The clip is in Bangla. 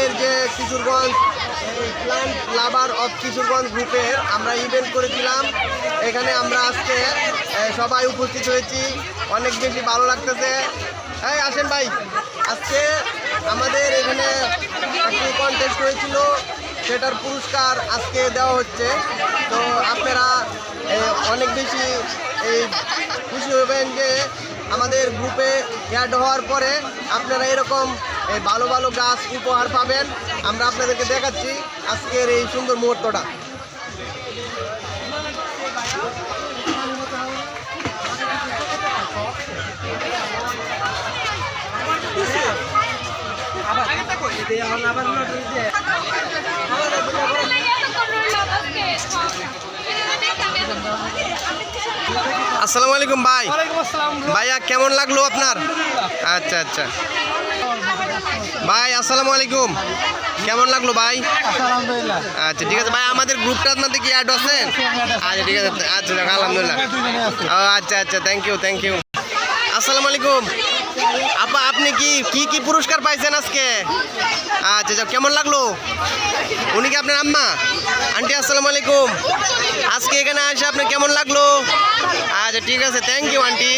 আমাদের যে Kishoreganj plant lover of Kishoreganj গ্রুপের আমরা ইভেন্ট করেছিলাম। এখানে আমরা আজকে সবাই উপস্থিত হয়েছি, অনেক বেশি ভালো লাগতেছে। এই আসেন ভাই, আজকে আমাদের এখানে একটি কন্টেস্ট হয়েছিল, সেটার পুরস্কার আজকে দেওয়া হচ্ছে। তো আপনারা অনেক বেশি খুশি হবেন যে আমাদের গ্রুপে অ্যাড হওয়ার পরে আপনারা এরকম ভালো ভালো গাছ উপহার পাবেন। আমরা আপনাদেরকে দেখাচ্ছি আজকের এই সুন্দর মুহূর্তটা। আসসালামু আলাইকুম ভাই। ভাইয়া কেমন লাগলো আপনার? আচ্ছা আচ্ছা ভাই, আসসালামু আলাইকুম, কেমন লাগলো ভাই? আচ্ছা ঠিক আছে ভাই, আমাদের গ্রুপটার মধ্যে কি অ্যাড আছেন? আচ্ছা ঠিক আছে, আচ্ছা আলহামদুলিল্লাহ। আচ্ছা আচ্ছা, থ্যাংক ইউ থ্যাংক ইউ। আসসালামু আলাইকুম আপা, আপনি কি পুরস্কার পাইছেন আজকে? আচ্ছা, কেমন লাগলো? উনি কি আপনার আম্মা? আন্টি আসসালামু আলাইকুম, আজকে এখানে আসে আপনার কেমন লাগলো? আচ্ছা ঠিক আছে, থ্যাংক ইউ আন্টি।